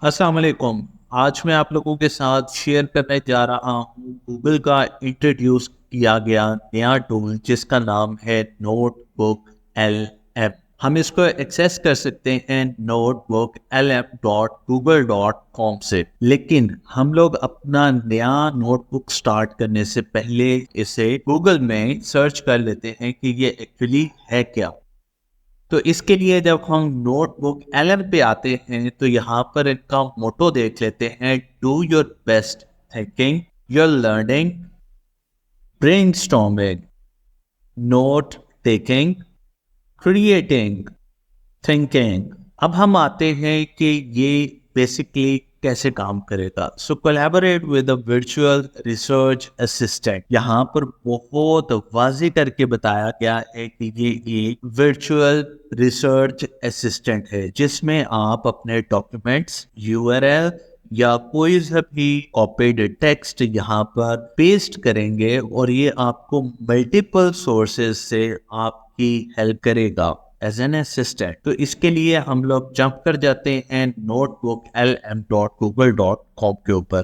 अस्सलाम वालेकुम। आज मैं आप लोगों के साथ शेयर करने जा रहा हूँ गूगल का इंट्रोड्यूस किया गया नया टूल जिसका नाम है नोटबुक LM। हम इसको एक्सेस कर सकते हैं notebooklm.google.com से। लेकिन हम लोग अपना नया नोटबुक स्टार्ट करने से पहले इसे गूगल में सर्च कर लेते हैं कि ये एक्चुअली है क्या। तो इसके लिए जब हम नोटबुक LM पे आते हैं तो यहाँ पर इनका मोटो देख लेते हैं, do your best thinking, your learning, brainstorming, note taking, creating, thinking. अब हम आते हैं कि ये बेसिकली कैसे काम करेगा। So collaborate with a virtual research assistant. यहाँ पर बहुत वाज़ेह करके बताया गया है कि ये एक वर्चुअल रिसर्च असिस्टेंट है जिसमें आप अपने डॉक्यूमेंट्स, URL या कोई सा भी कॉपीड टेक्स्ट यहाँ पर पेस्ट करेंगे और ये आपको मल्टीपल सोर्सेज से आपकी हेल्प करेगा एज एन असिस्टेंट। तो इसके लिए हम लोग जंप कर जाते हैं notebooklm.google.com के ऊपर।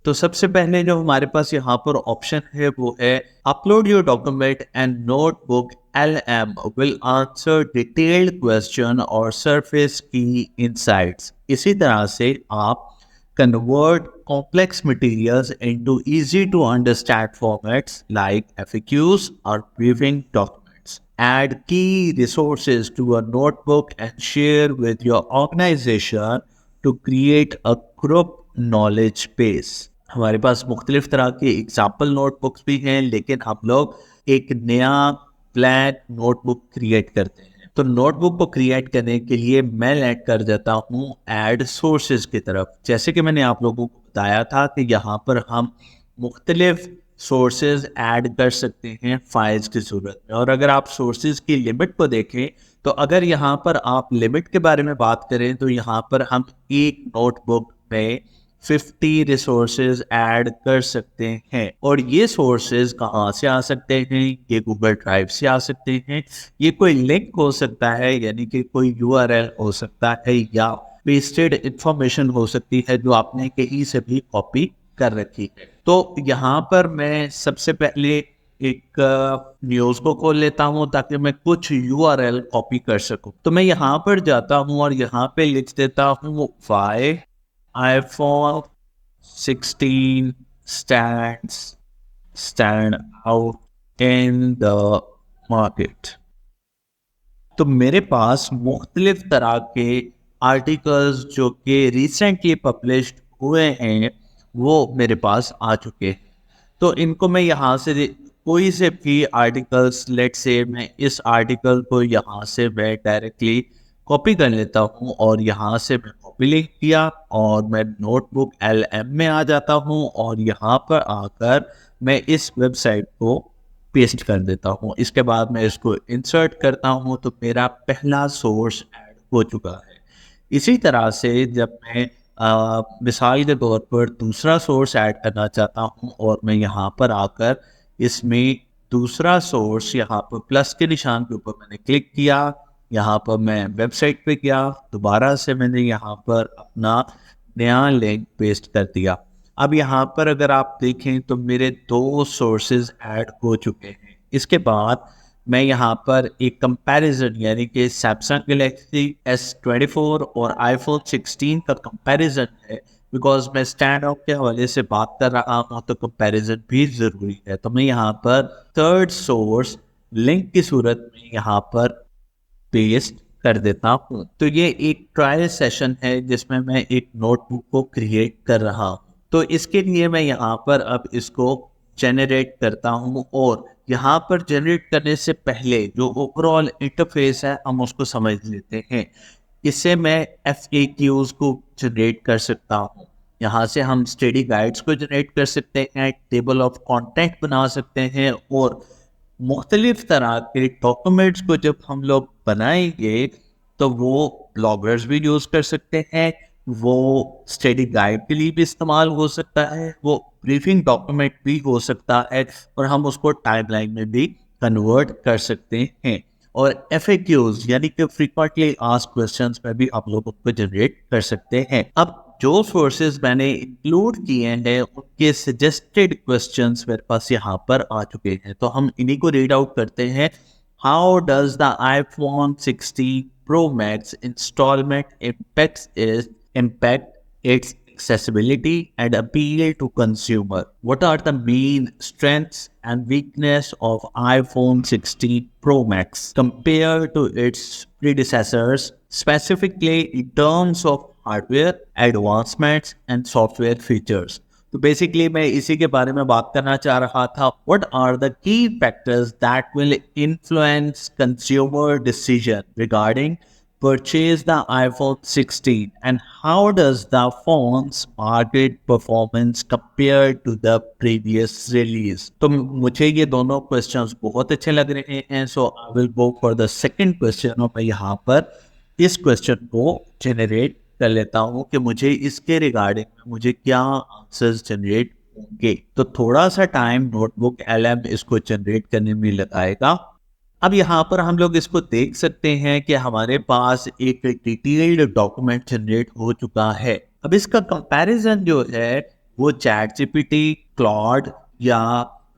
तो सबसे पहले जो हमारे पास यहाँ पर ऑप्शन है वो है upload your document and notebook LM will answer detailed question और सरफेस की इंसाइट्स। इसी तरह से आप convert complex materials into easy to understand formats like FAQs or briefing documents. Add key resources to a notebook and share with your organization to create a group knowledge base. हमारे पास मुख्तलिफ तरह के example notebooks भी हैं, लेकिन हम लोग एक नया प्लान नोटबुक क्रिएट करते हैं। तो नोटबुक को क्रिएट करने के लिए मैं लैंड कर जाता हूँ ऐड सोर्सेज की तरफ। जैसे कि मैंने आप लोगों को बताया था कि यहाँ पर हम मुख्तलिफ सोर्सेज ऐड कर सकते हैं फाइल्स की सूरत में। और अगर आप सोर्सेज की लिमिट को देखें तो अगर यहाँ पर आप लिमिट के बारे में बात करें तो यहाँ पर हम एक नोटबुक में 50 रिसोर्सेज ऐड कर सकते हैं। और ये सोर्सेज कहाँ से आ सकते हैं? ये गूगल ड्राइव से आ सकते हैं, ये कोई लिंक हो सकता है यानी कि कोई URL हो सकता है, या पेस्टेड इंफॉर्मेशन हो सकती है जो आपने कहीं से भी कॉपी कर रखी है। तो यहाँ पर मैं सबसे पहले एक न्यूज़ को खोल लेता हूँ ताकि मैं कुछ URL कॉपी कर सकूँ। तो मैं यहाँ पर जाता हूँ और यहाँ पे लिख देता हूँ why iPhone 16 stand out in the market। तो मेरे पास मुख्तलिफ तरह के आर्टिकल्स जो कि रिसेंटली पब्लिश्ड हुए हैं वो मेरे पास आ चुके हैं। तो इनको मैं यहाँ से कोई से भी आर्टिकल्स, लेट से मैं इस आर्टिकल को यहाँ से मैं डायरेक्टली कॉपी कर लेता हूँ और यहाँ से मैं कॉपी लिंक किया और मैं नोटबुक LM में आ जाता हूँ और यहाँ पर आकर मैं इस वेबसाइट को पेस्ट कर देता हूँ। इसके बाद मैं इसको इंसर्ट करता हूँ तो मेरा पहला सोर्स ऐड हो चुका है। इसी तरह से जब मैं मिसाल के तौर पर दूसरा सोर्स ऐड करना चाहता हूँ और मैं यहाँ पर आकर इसमें दूसरा सोर्स यहाँ पर प्लस के निशान के ऊपर मैंने क्लिक किया, यहाँ पर मैं वेबसाइट पे गया, दोबारा से मैंने यहाँ पर अपना नया लिंक पेस्ट कर दिया। अब यहाँ पर अगर आप देखें तो मेरे 2 सोर्सेज ऐड हो चुके हैं। इसके बाद मैं यहाँ पर एक कंपैरिजन यानी कि सैमसंग गैलेक्सी S24 और iPhone 16 का कंपैरिजन है, बिकॉज मैं स्टैंड आउट के हवाले से बात कर रहा हूँ तो कंपैरिजन भी ज़रूरी है। तो मैं यहाँ पर थर्ड सोर्स लिंक की सूरत में यहाँ पर पेस्ट कर देता हूँ। तो ये एक ट्रायल सेशन है जिसमें मैं एक नोटबुक को क्रिएट कर रहा हूँ। तो इसके लिए मैं यहाँ पर अब इसको जनरेट करता हूँ और यहाँ पर जनरेट करने से पहले जो ओवरऑल इंटरफेस है हम उसको समझ लेते हैं। इससे मैं FAQs को जनरेट कर सकता हूँ, यहाँ से हम स्टडी गाइड्स को जनरेट कर सकते हैं, टेबल ऑफ कंटेंट बना सकते हैं और मुख्तलिफ तरह के डॉक्यूमेंट्स को जब हम लोग बनाएंगे तो वो ब्लॉगर्स भी यूज़ कर सकते हैं, वो स्टडी गाइड के लिए भी इस्तेमाल हो सकता है, वो ब्रीफिंग डॉक्यूमेंट भी हो सकता है और हम उसको टाइमलाइन में भी कन्वर्ट कर सकते हैं। और FAQs यानी कि फ्रीक्वेंटली आस्क्ड क्वेश्चंस में भी आप लोग उसको जनरेट कर सकते हैं। अब जो सोर्सेज मैंने इंक्लूड किए हैं उनके सजेस्टेड क्वेश्चंस मेरे पास यहाँ पर आ चुके हैं, तो हम इन्हीं को रीड आउट करते हैं। How does the iPhone 16 Pro Max installment impact its accessibility and appeal to consumer? What are the main strengths and weakness of iPhone 16 Pro Max compared to its predecessors, specifically in terms of hardware advancements and software features? तो basically मैं इसी के बारे में बात करना चाह रहा था। What are the key factors that will influence consumer decision regarding purchase the iPhone 16 and how does the phone's market performance compare to the previous release? तो मुझे ये दोनों क्वेश्चंस बहुत अच्छे लग रहे हैं, so I will go for the second question और मैं यहाँ पर इस क्वेश्चन को जनरेट कर लेता हूँ कि मुझे इसके रिगार्डिंग मुझे क्या आंसर्स जनरेट होंगे। तो थोड़ा सा टाइम नोटबुक LM इसको जनरेट करने में लगाएगा। अब यहाँ पर हम लोग इसको देख सकते हैं कि हमारे पास एक डिटेल्ड डॉक्यूमेंट जनरेट हो चुका है। अब इसका कंपैरिजन जो है वो ChatGPT, क्लॉड या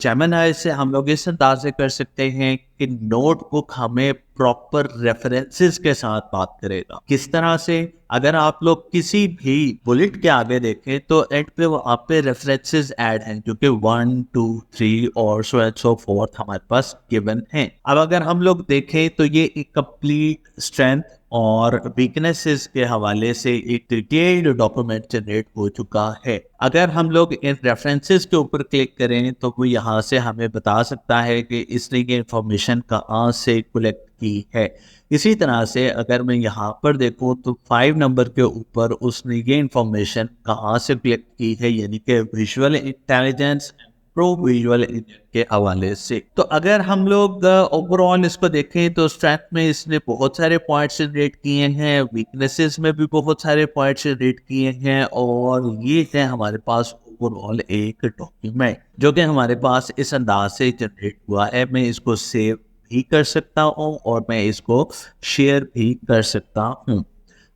जेमिनी से हम लोग इस अंदाज से कर सकते हैं कि नोटबुक हमें प्रॉपर रेफरेंसेस के साथ बात करेगा। किस तरह से? अगर आप लोग किसी भी बुलेट के आगे देखें तो एंड पे वो आप पे रेफरेंसेस ऐड हैं जो कि 1, 2, 3 और सो एंड सो फोर्थ हमारे पास गिवन हैं। अब अगर हम लोग देखें तो ये एक कंप्लीट स्ट्रेंथ और वीकनेसेस के हवाले से एक डिटेल्ड डॉक्यूमेंट जनरेट हो चुका है। अगर हम लोग इन रेफरेंसेस के ऊपर क्लिक करें तो वो यहाँ से हमें बता सकता है कि इसने ये इंफॉर्मेशन कहाँ से कलेक्ट की है। इसी तरह से अगर मैं यहाँ पर देखूँ तो 5 नंबर के ऊपर उसने ये इंफॉर्मेशन कहाँ से कलेक्ट की है, यानी कि visual intelligence pro visual engine के हवाले से। तो अगर हम लोग ओवरऑल इसको देखें तो स्ट्रेंथ में इसने बहुत सारे पॉइंट्स जनरेट किए हैं, वीकनेसेस में भी बहुत सारे पॉइंट्स जनरेट किए हैं, और ये है हमारे पास ओवरऑल एक डॉक्यूमेंट जो कि हमारे पास इस अंदाज से जनरेट हुआ है। मैं इसको सेव भी कर सकता हूँ और मैं इसको शेयर भी कर सकता हूँ।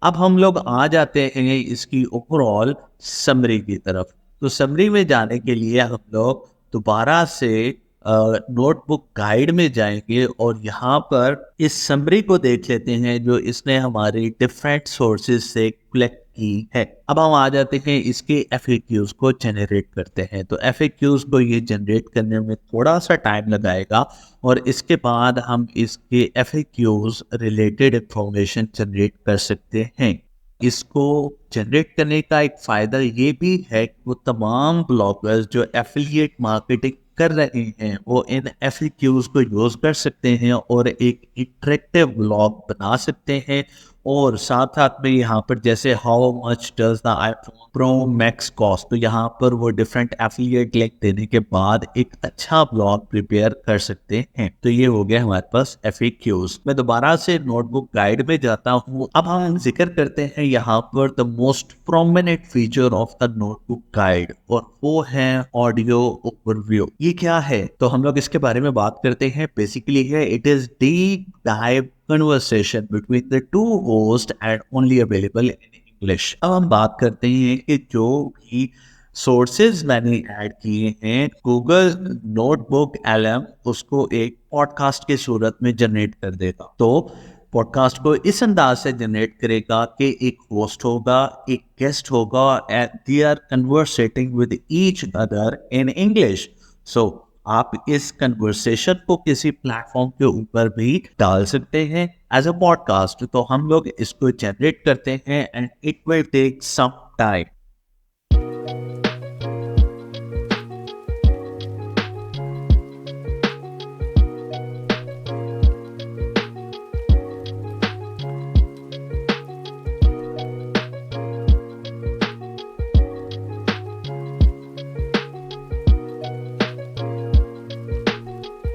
अब हम लोग आ जाते हैं इसकी ओवरऑल समरी की तरफ। तो समरी में जाने के लिए हम लोग दोबारा से नोटबुक गाइड में जाएंगे और यहाँ पर इस समरी को देख लेते हैं जो इसने हमारी डिफरेंट सोर्सेज से कलेक्ट की है। अब हम आ जाते हैं इसके FAQs को जनरेट करते हैं। तो FAQs को ये जनरेट करने में थोड़ा सा टाइम लगाएगा और इसके बाद हम इसके FAQs रिलेटेड इंफॉर्मेशन जनरेट कर सकते हैं। इसको जनरेट करने का एक फ़ायदा ये भी है कि वो तमाम ब्लॉगर्स जो एफिलिएट मार्केटिंग कर रहे हैं वो इन FAQs को यूज़ कर सकते हैं और एक इंटरेक्टिव ब्लॉग बना सकते हैं। और साथ साथ में यहाँ पर जैसे how much does the iPhone Pro Max cost, तो यहाँ पर वो डिफरेंट एफिलिएट लिंक देने के बाद एक अच्छा ब्लॉग प्रिपेयर कर सकते हैं। तो ये हो गया हमारे पास FAQs। मैं दोबारा से नोटबुक गाइड में जाता हूँ। अब हम जिक्र करते हैं यहाँ पर the most prominent feature of the notebook guide और वो है ऑडियो ओवरव्यू। ये क्या है? तो हम लोग इसके बारे में बात करते हैं। बेसिकली है it is deep dive conversation between the two hosts and only available in English। अब हम बात करते हैं कि जो भी सोर्सेज मैंने ऐड किए हैं गूगल नोटबुक LM उसको एक पॉडकास्ट के सूरत में जनरेट कर देगा। तो पॉडकास्ट को इस अंदाज से जनरेट करेगा कि एक होस्ट होगा, एक गेस्ट होगा and they are conversating with each other in English. So आप इस कन्वर्सेशन को किसी प्लेटफॉर्म के ऊपर भी डाल सकते हैं एज अ पॉडकास्ट। तो हम लोग इसको जनरेट करते हैं and it will take some time.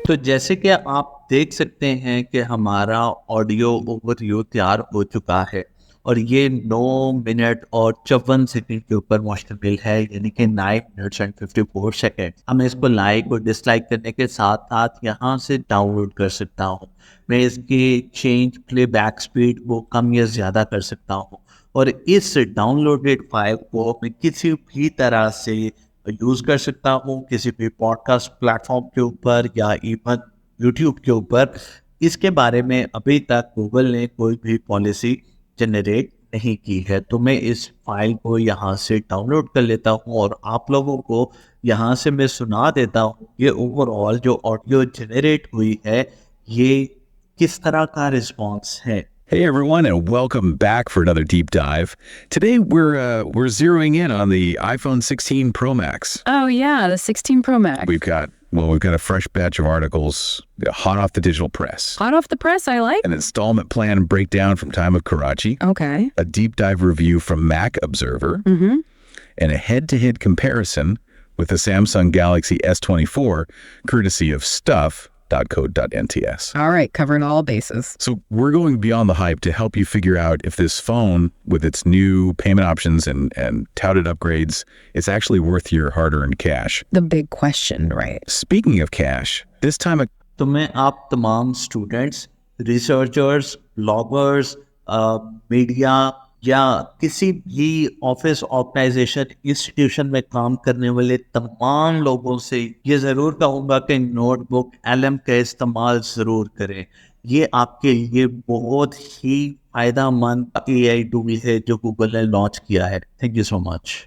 तो जैसे कि आप देख सकते हैं कि हमारा ऑडियो ओवरव्यू तैयार हो चुका है और ये 9 मिनट और 54 सेकंड के ऊपर मुश्तमिल है, यानी कि 9 मिनट्स एंड 54 सेकंड। अब मैं इसको लाइक और डिसलाइक करने के साथ साथ यहाँ से डाउनलोड कर सकता हूँ। मैं इसकी चेंज प्लेबैक स्पीड वो कम या ज़्यादा कर सकता हूँ। और इस डाउनलोडेड फाइल को मैं किसी भी तरह से यूज़ कर सकता हूँ, किसी भी पॉडकास्ट प्लेटफॉर्म के ऊपर या इवन यूट्यूब के ऊपर। इसके बारे में अभी तक गूगल ने कोई भी पॉलिसी जनरेट नहीं की है। तो मैं इस फाइल को यहाँ से डाउनलोड कर लेता हूँ और आप लोगों को यहाँ से मैं सुना देता हूँ कि ओवरऑल जो ऑडियो जनरेट हुई है ये किस तरह का रिस्पॉन्स है। Hey everyone, and welcome back for another deep dive. Today we're zeroing in on the iPhone 16 Pro Max. Oh yeah, the 16 Pro Max. We've got a fresh batch of articles, hot off the digital press. Hot off the press, I like. An installment plan breakdown from Time of Karachi. Okay. A deep dive review from Mac Observer. Mm-hmm. And a head-to-head comparison with the Samsung Galaxy S24, courtesy of stuff.co.nts. All right, covering all bases. So we're going beyond the hype to help you figure out if this phone, with its new payment options and touted upgrades, is actually worth your hard-earned cash. The big question, right? Speaking of cash, this time... तो मैं आप तमाम students, researchers, bloggers, media या किसी भी office, organisation, institution में काम करने वाले तमाम लोगों से ये ज़रूर कहूँगा कि नोटबुक एलएम का इस्तेमाल ज़रूर करें। ये आपके लिए बहुत ही फ़ायदेमंद AI टूल है जो गूगल ने लॉन्च किया है। Thank you so much.